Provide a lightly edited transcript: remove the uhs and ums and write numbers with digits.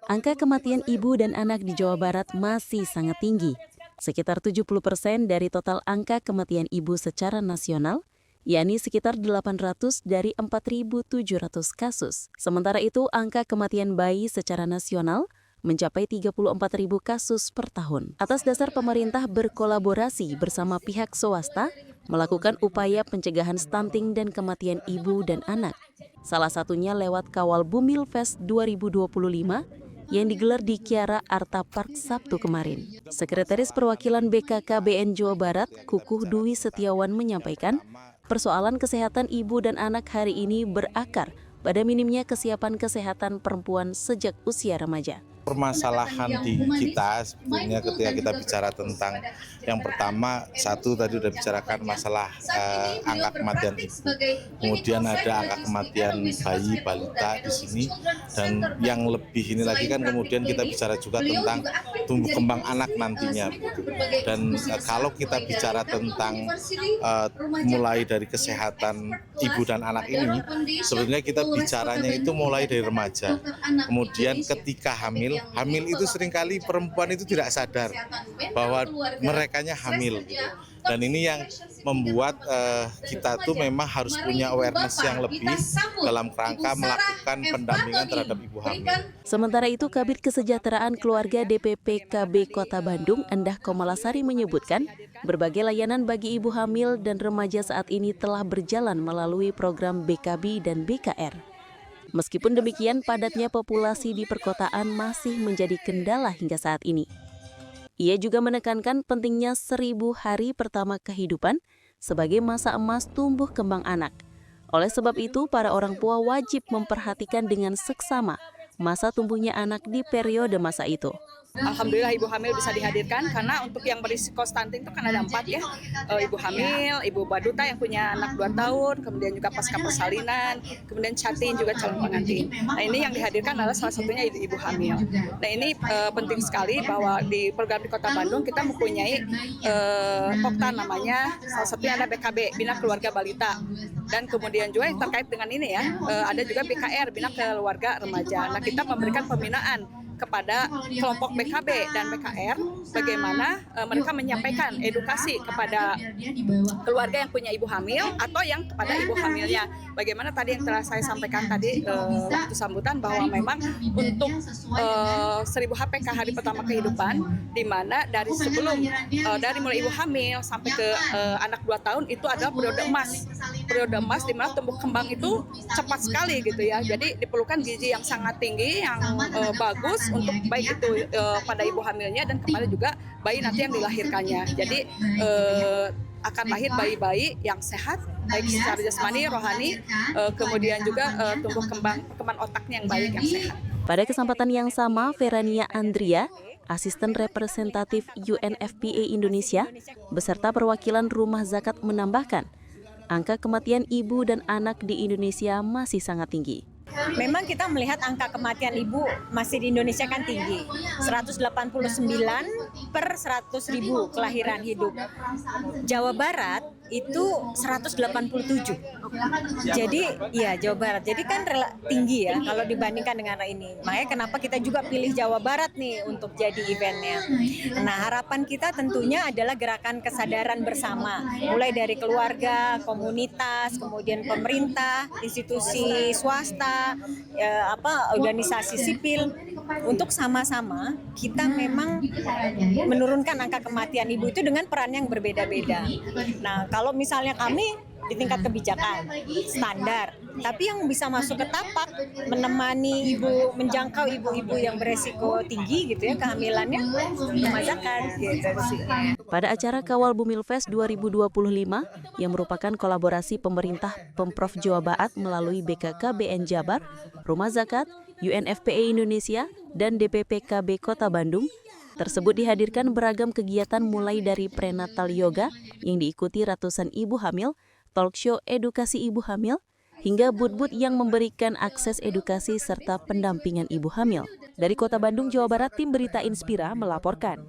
Angka kematian ibu dan anak di Jawa Barat masih sangat tinggi. Sekitar 70% dari total angka kematian ibu secara nasional, yakni sekitar 800 dari 4.700 kasus. Sementara itu, angka kematian bayi secara nasional mencapai 34.000 kasus per tahun. Atas dasar pemerintah berkolaborasi bersama pihak swasta, melakukan upaya pencegahan stunting dan kematian ibu dan anak. Salah satunya lewat Kawal Bumil Fest 2025 yang digelar di Kiara Arta Park Sabtu kemarin. Sekretaris Perwakilan BKKBN Jawa Barat, Kukuh Dwi Setiawan menyampaikan, persoalan kesehatan ibu dan anak hari ini berakar pada minimnya kesiapan kesehatan perempuan sejak usia remaja. Permasalahan di kita sebetulnya ketika kita bicara tentang yang pertama, satu tadi udah bicarakan masalah angka kematian ibu, kemudian ada angka kematian bayi balita di sini, dan yang lebih ini lagi kan kemudian kita bicara juga tentang tumbuh kembang anak nantinya. Dan kalau kita bicara tentang mulai dari kesehatan ibu dan anak ini, sebenarnya kita bicaranya itu mulai dari remaja, kemudian ketika hamil itu seringkali perempuan itu tidak sadar bahwa merekanya hamil gitu. Dan ini yang membuat kita tuh memang harus punya awareness yang lebih dalam rangka melakukan pendampingan terhadap ibu hamil. Sementara itu, Kabid Kesejahteraan Keluarga DPP KB Kota Bandung, Endah Komalasari menyebutkan, berbagai layanan bagi ibu hamil dan remaja saat ini telah berjalan melalui program BKB dan BKR. Meskipun demikian, padatnya populasi di perkotaan masih menjadi kendala hingga saat ini. Ia juga menekankan pentingnya 1000 hari pertama kehidupan sebagai masa emas tumbuh kembang anak. Oleh sebab itu, para orang tua wajib memperhatikan dengan seksama masa tumbuhnya anak di periode masa itu. Alhamdulillah ibu hamil bisa dihadirkan karena untuk yang berisiko stunting itu kan ada 4 ya. Ibu hamil, ibu baduta yang punya anak 2 tahun, kemudian juga pasca persalinan, kemudian catin juga calon pengantin. Nah, ini yang dihadirkan adalah salah satunya ibu hamil. Nah, ini penting sekali bahwa di program di Kota Bandung kita mempunyai POKTA namanya, salah satunya ada BKB, Bina Keluarga Balita. Dan kemudian juga yang terkait dengan ini ya, ada juga BKR, Bina Keluarga Remaja. Nah, kita memberikan pembinaan kepada kelompok BKB dan BKR bagaimana mereka menyampaikan edukasi kepada keluarga yang punya ibu hamil atau yang kepada ibu hamilnya. Bagaimana tadi yang telah saya sampaikan tadi waktu sambutan bahwa memang untuk 1000 HPK hari pertama kehidupan, di mana dari sebelum dari mulai ibu hamil sampai ke anak 2 tahun itu adalah periode emas di mana tumbuh kembang itu cepat sekali gitu ya. Jadi diperlukan gizi yang sangat tinggi, yang bagus untuk baik itu pada ibu hamilnya dan kepada juga bayi nanti yang dilahirkannya. Jadi akan lahir bayi-bayi yang sehat, baik secara jasmani, rohani, kemudian juga tumbuh perkembangan otaknya yang baik, yang sehat. Pada kesempatan yang sama, Verania Andria, asisten representatif UNFPA Indonesia, beserta perwakilan Rumah Zakat menambahkan, angka kematian ibu dan anak di Indonesia masih sangat tinggi. Memang kita melihat angka kematian ibu masih di Indonesia kan tinggi, 189 per 100.000 kelahiran hidup. Jawa Barat itu 187. Jadi ya Jawa Barat. Jadi kan tinggi ya kalau dibandingkan dengan ini. Makanya kenapa kita juga pilih Jawa Barat nih untuk jadi eventnya. Nah, harapan kita tentunya adalah gerakan kesadaran bersama, mulai dari keluarga, komunitas, kemudian pemerintah, institusi swasta, organisasi sipil, untuk sama-sama kita memang menurunkan angka kematian ibu itu dengan peran yang berbeda-beda. Nah, kalau misalnya kami di tingkat kebijakan standar, tapi yang bisa masuk ke tapak menemani ibu, menjangkau ibu-ibu yang beresiko tinggi gitu ya kehamilannya, Rumah Zakat gitu sih. Pada acara Kawal Bumil Fest 2025 yang merupakan kolaborasi pemerintah Pemprov Jawa Barat melalui BKKBN Jabar, Rumah Zakat, UNFPA Indonesia, dan DPP KB Kota Bandung, tersebut dihadirkan beragam kegiatan mulai dari prenatal yoga yang diikuti ratusan ibu hamil, talk show edukasi ibu hamil, hingga booth-booth yang memberikan akses edukasi serta pendampingan ibu hamil. Dari Kota Bandung, Jawa Barat, tim Berita Inspira melaporkan.